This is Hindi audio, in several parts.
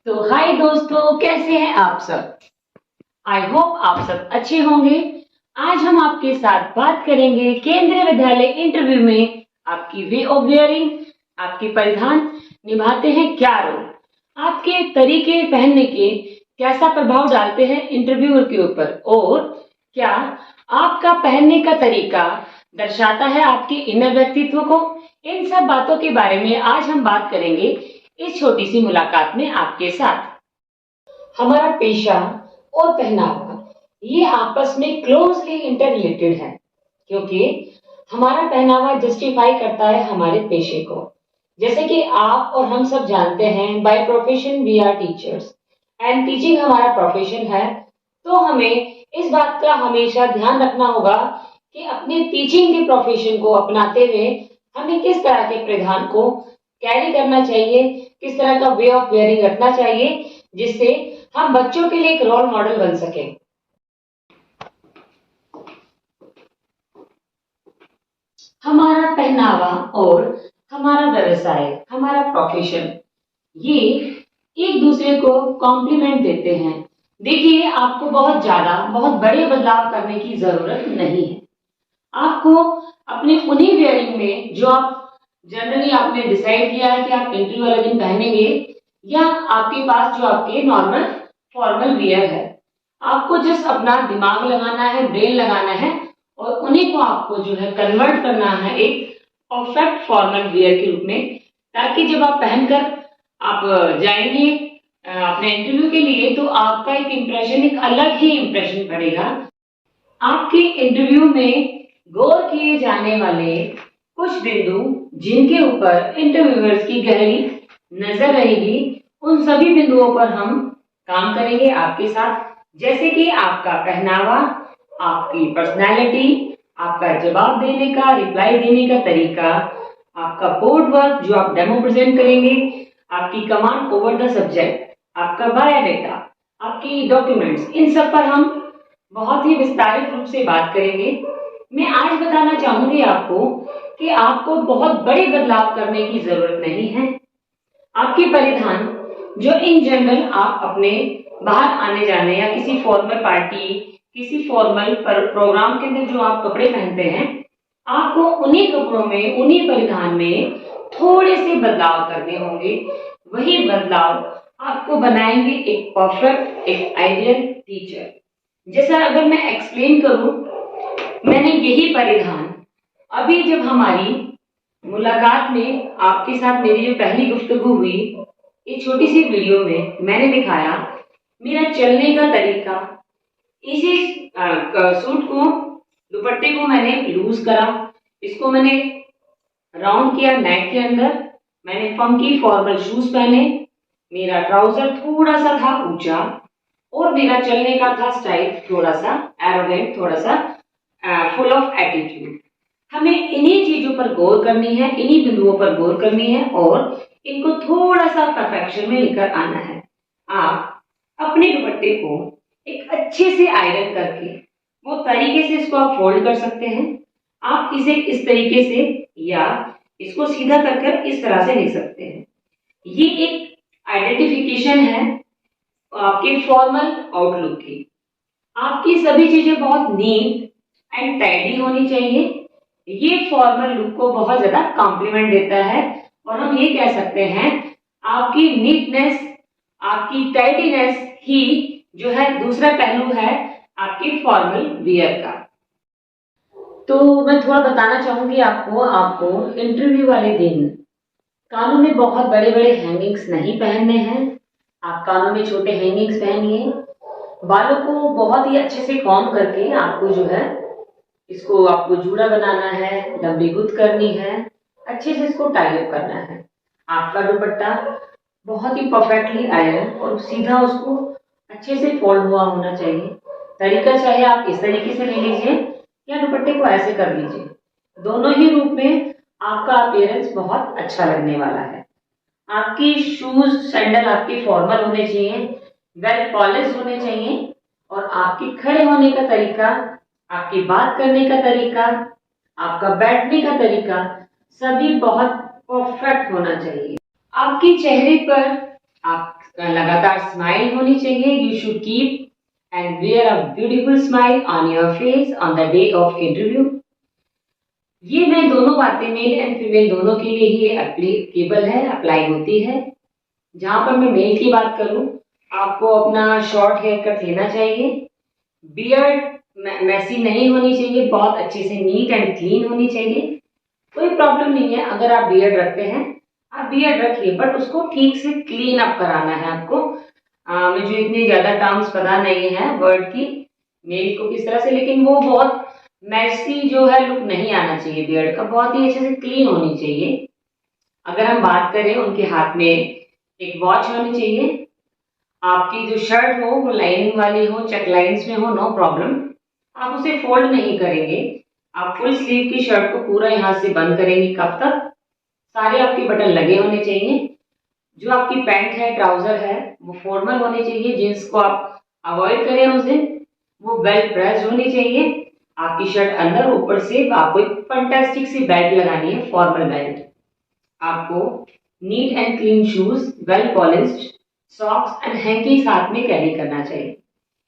तो हाय दोस्तों, कैसे हैं आप सब। आई होप आप सब अच्छे होंगे। आज हम आपके साथ बात करेंगे केंद्रीय विद्यालय इंटरव्यू में आपकी वे ऑफ वेयरिंग, आपके परिधान निभाते हैं क्या रोल, आपके तरीके पहनने के कैसा प्रभाव डालते हैं इंटरव्यूअर के ऊपर, और क्या आपका पहनने का तरीका दर्शाता है आपके इनर व्यक्तित्व को। इन सब बातों के बारे में आज हम बात करेंगे इस छोटी सी मुलाकात में आपके साथ। हमारा पेशा और पहनावा ये आपस में क्लोजली इंटर रिलेटेड है, क्योंकि हमारा पहनावा जस्टिफाई करता है हमारे पेशे को। जैसे कि आप और हम सब जानते हैं, by profession we are teachers and teaching हमारा प्रोफेशन है। तो हमें इस बात का हमेशा ध्यान रखना होगा कि अपने टीचिंग के प्रोफेशन को अपनाते हुए हमें किस तरह के परिधान को कैरी करना चाहिए, किस तरह का वे ऑफ वेयरिंग रखना चाहिए, जिससे हम बच्चों के लिए एक रोल मॉडल बन सके। हमारा पहनावा और हमारा व्यवसाय, हमारा प्रोफेशन, ये एक दूसरे को कॉम्प्लीमेंट देते हैं। देखिए, आपको बहुत बड़े बदलाव करने की जरूरत नहीं है। आपको अपने उन्हीं वेयरिंग में जो आप जनरली आपने डिसाइड किया है कि आप इंटरव्यू वाले दिन पहनेंगे, या आपके पास जो आपके नॉर्मल फॉर्मल वियर है, आपको जस्ट अपना दिमाग लगाना है, ब्रेन लगाना है, और उन्हीं को आपको जो है कन्वर्ट करना है एक परफेक्ट फॉर्मल वियर के रूप में, ताकि जब आप पहनकर आप जाएंगे अपने इंटरव्यू के लिए, तो आपका एक इम्प्रेशन, एक अलग ही इम्प्रेशन पड़ेगा। आपके इंटरव्यू में गौर किए जाने वाले कुछ बिंदु जिनके ऊपर इंटरव्यूअर्स की गहरी नजर रहेगी, उन सभी बिंदुओं पर हम काम करेंगे आपके साथ। जैसे कि आपका पहनावा, आपकी पर्सनैलिटी, आपका जवाब देने का, रिप्लाई देने का तरीका, आपका बोर्ड वर्क जो आप डेमो प्रेजेंट करेंगे, आपकी कमांड ओवर द सब्जेक्ट, आपका बायोडाटा, आपकी डॉक्यूमेंट्स, इन सब पर हम बहुत ही विस्तारित रूप से बात करेंगे। मैं आज बताना चाहूंगी आपको कि आपको बहुत बड़े बदलाव करने की जरूरत नहीं है। आपके परिधान जो इन जनरल आप अपने बाहर आने जाने या किसी फॉर्मल पार्टी, किसी फॉर्मल प्रोग्राम के अंदर जो आप कपड़े पहनते हैं, आपको उन्हीं कपड़ों में, उन्हीं परिधान में थोड़े से बदलाव करने होंगे। वही बदलाव आपको बनाएंगे एक परफेक्ट, एक आइडियल टीचर। जैसा अगर मैं एक्सप्लेन करूं, मैंने यही परिधान अभी जब हमारी मुलाकात में आपके साथ मेरी जो पहली गुफ्तगू हुई, एक छोटी सी वीडियो में मैंने दिखाया मेरा चलने का तरीका। इसी सूट को, दुपट्टे को मैंने लूज करा, इसको मैंने राउंड किया नेक के अंदर, मैंने फंकी फॉर्मल शूज पहने, मेरा ट्राउजर थोड़ा सा था ऊंचा, और मेरा चलने का था स्टाइल थोड़ा सा एरोगेंट, थोड़ा सा फुल ऑफ एटीट्यूड। हमें इन्हीं चीजों पर गौर करनी है, इन्हीं बिंदुओं पर गौर करनी है, और इनको थोड़ा सा परफेक्शन में लेकर आना है। आप अपने दुपट्टे को एक अच्छे से आयरन करके वो तरीके से इसको आप फोल्ड कर सकते हैं। आप इसे इस तरीके से या इसको सीधा कर इस तरह से ले सकते हैं। ये एक आइडेंटिफिकेशन है आपके फॉर्मल आउटलुक की। आपकी सभी चीजें बहुत नीट एंड टाइडी होनी चाहिए। ये फॉर्मल लुक को बहुत ज्यादा कॉम्प्लीमेंट देता है, और हम ये कह सकते हैं आपकी नीटनेस, आपकी टाइडीनेस ही जो है दूसरा पहलू है आपके फॉर्मल वियर का। तो मैं थोड़ा बताना चाहूंगी आपको इंटरव्यू वाले दिन कानों में बहुत बड़े बड़े हैंगिंग्स नहीं पहनने हैं। आप कानों में छोटे हैंगिंग्स पहनिए। बालों को बहुत ही अच्छे से कॉम्ब करके आपको जो है इसको आपको जूड़ा बनाना है, लंबी गुत्त करनी है, अच्छे से इसको टाई अप करना है। आपका दुपट्टा बहुत ही परफेक्टली आयरन और सीधा उसको अच्छे से फोल्ड हुआ होना चाहिए। तरीका चाहे आप इस तरीके से ले लीजिए या दुपट्टे को ऐसे कर लीजिए, दोनों ही रूप में आपका अपीयरेंस बहुत अच्छा लगने वाला है। आपकी शूज सैंडल आपके फॉर्मल होने चाहिए, वेल पॉलिश होने चाहिए, और आपके खड़े होने का तरीका, आपकी बात करने का तरीका, आपका बैठने का तरीका सभी बहुत परफेक्ट होना चाहिए। आपके चेहरे पर आप लगातार स्माइल होनी चाहिए। You should keep and wear a beautiful smile on your face on the day of interview. ये मैं दोनों बातें मेल एंड फीमेल दोनों के लिए ही एप्लीकेबल है, अप्लाई होती है। जहां पर मैं मेल की बात करूं, आपको अपना शॉर्ट हेयर कट लेना चाहिए। बियर्ड मैसी नहीं होनी चाहिए, बहुत अच्छे से नीट एंड क्लीन होनी चाहिए। कोई प्रॉब्लम नहीं है अगर आप बियर्ड रखते हैं, आप बियर्ड रखिए, बट उसको ठीक से क्लीन अप कराना है आपको। मुझे इतनी ज्यादा टर्म्स पता नहीं है वर्ड की, मेल को किस तरह से, लेकिन वो बहुत मैसी जो है लुक नहीं आना चाहिए बियर्ड का, बहुत ही अच्छे से क्लीन होनी चाहिए। अगर हम बात करें, उनके हाथ में एक वॉच होनी चाहिए। आपकी जो शर्ट हो वो लाइनिंग वाली हो, चेक लाइंस में हो, नो प्रॉब्लम। आप उसे फोल्ड नहीं करेंगे, आप फुल स्लीव की शर्ट को पूरा यहाँ से बंद करेंगे। कब तक? सारे आपके बटन लगे होने चाहिए। जो आपकी पैंट है, ट्राउजर है, वो फॉर्मल होने चाहिए। जींस को आप अवॉइड करें उस दिन, वो बेल्ट प्रेस होनी चाहिए। आपकी शर्ट अंदर ऊपर से आपको एक फंटास्टिक सी बेल्ट लगानी है, फॉर्मल बेल्ट। आपको neat and clean shoes, well polished socks and hanky साथ में कैरी करना चाहिए।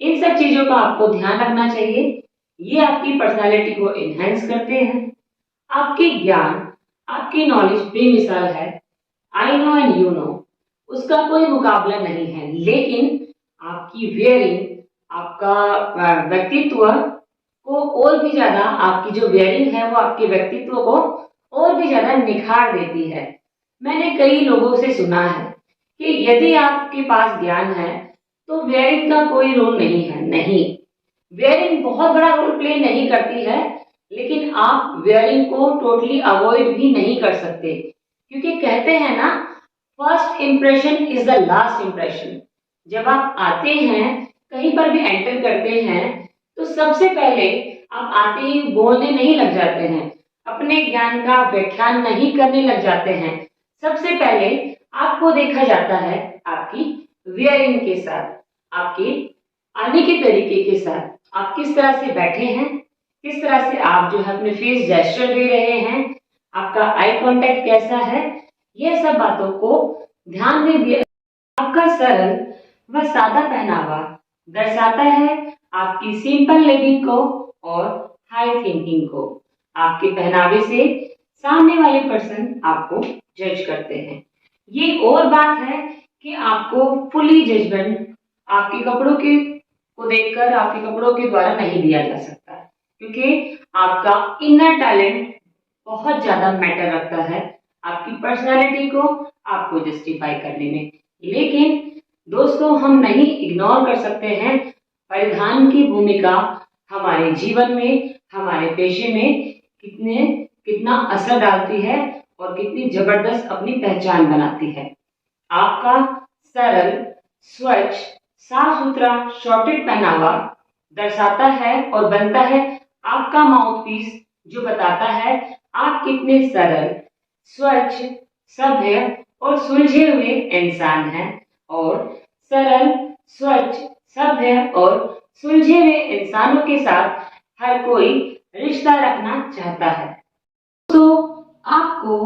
इन सब चीजों का आपको ध्यान रखना चाहिए। ये आपकी पर्सनालिटी को एनहेंस करते हैं। आपके ज्ञान, आपकी नॉलेज बेमिसाल है। I know and you know, उसका कोई मुकाबला नहीं है। लेकिन आपकी वेयरिंग, आपका व्यक्तित्व को और भी ज्यादा, आपकी जो वेयरिंग है वो आपके व्यक्तित्व को और भी ज्यादा निखार देती है। मैंने कई लोगों से सुना है कि यदि आपके पास ज्ञान है तो वेयरिंग का कोई रोल नहीं है। नहीं, वेयरिंग बहुत बड़ा रोल प्ले नहीं करती है, लेकिन आप वेयरिंग को टोटली अवॉइड भी नहीं कर सकते, क्योंकि कहते हैं ना, first impression is the last impression. जब आप आते हैं, कहीं पर भी एंटर करते हैं, तो सबसे पहले आप आते ही बोलने नहीं लग जाते हैं, अपने ज्ञान का व्याख्यान नहीं करने लग जाते हैं। सबसे पहले आपको देखा जाता है आपकी वेयरिंग के साथ, आपके आने के तरीके के साथ, आप किस तरह से बैठे हैं, किस तरह से आप जो है अपने फेस जेस्चर दे रहे हैं, आपका आई कांटेक्ट कैसा है, ये सब बातों को ध्यान में दिया। आपका सरल व सादा पहनावा दर्शाता है आपकी सिंपल लिविंग को और हाई थिंकिंग को। आपके पहनावे से सामने वाले पर्सन आपको जज करते हैं। ये और बात है कि आपको फुली जजमेंट आपके कपड़ों के को देखकर, आपके कपड़ों के द्वारा नहीं दिया जा सकता, क्योंकि आपका इनर टैलेंट बहुत ज्यादा मैटर रखता है आपकी पर्सनालिटी को आपको जस्टिफाई करने में। लेकिन दोस्तों, हम नहीं इग्नोर कर सकते हैं परिधान की भूमिका हमारे जीवन में, हमारे पेशे में कितना असर डालती है और कितनी जबरदस्त अपनी पहचान बनाती है। आपका सरल, स्वच्छ, साफ सुथरा शॉर्टेड पहनावा दर्शाता है और बनता है आपका माउथपीस, जो बताता है आप कितने सरल, स्वच्छ, सभ्य और सुलझे हुए इंसान हैं। और सरल, स्वच्छ, सभ्य और सुलझे हुए इंसानों के साथ हर कोई रिश्ता रखना चाहता है। तो आपको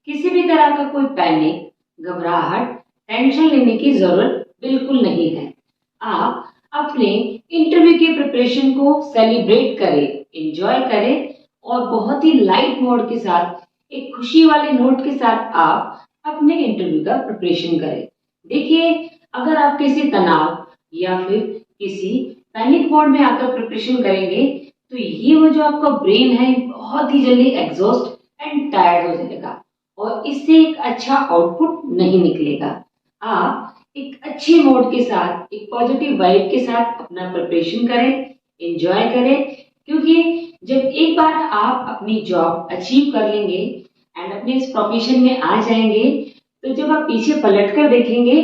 किसी भी तरह का कोई पैनिक, घबराहट, टेंशन लेने की जरूरत बिल्कुल नहीं है। आप अपने इंटरव्यू की प्रिपरेशन को सेलिब्रेट करें, एंजॉय करें और बहुत ही लाइट मोड के साथ, एक खुशी वाले नोट के साथ आप अपने इंटरव्यू का प्रिपरेशन करें। देखिए, अगर आप किसी तनाव या फिर किसी पैनिक मोड में आकर प्रिपरेशन करेंगे, तो ये वो जो आपका ब्रेन है बहुत ही जल्दी एग्जॉस्ट एंड टायर्ड हो जाएगा और इससे एक अच्छा आउटपुट नहीं निकलेगा। आप एक अच्छे मूड के साथ, एक पॉजिटिव वाइब के साथ अपना प्रिपरेशन करें, एंजॉय करें, क्योंकि जब एक बार आप अपनी जॉब अचीव कर लेंगे एंड अपने इस प्रोफेशन में आ जाएंगे, तो जब आप पीछे पलट कर देखेंगे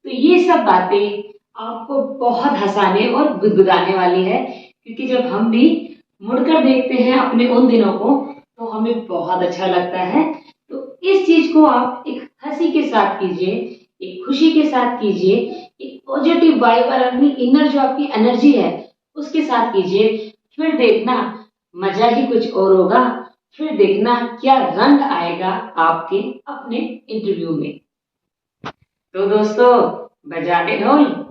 तो ये सब बातें आपको बहुत हंसाने और गुदगुदाने वाली है, क्योंकि जब हम भी मुड़कर देखते हैं अपने उन दिनों को तो हमें बहुत अच्छा लगता है। तो इस चीज को आप एक हंसी के साथ कीजिए, एक खुशी के साथ कीजिए, एक पॉजिटिव वाइब और अपनी इनर जो आपकी एनर्जी है उसके साथ कीजिए। फिर देखना मजा ही कुछ और होगा। फिर देखना क्या रंग आएगा आपके अपने इंटरव्यू में। तो दोस्तों, बजा दे ढोल।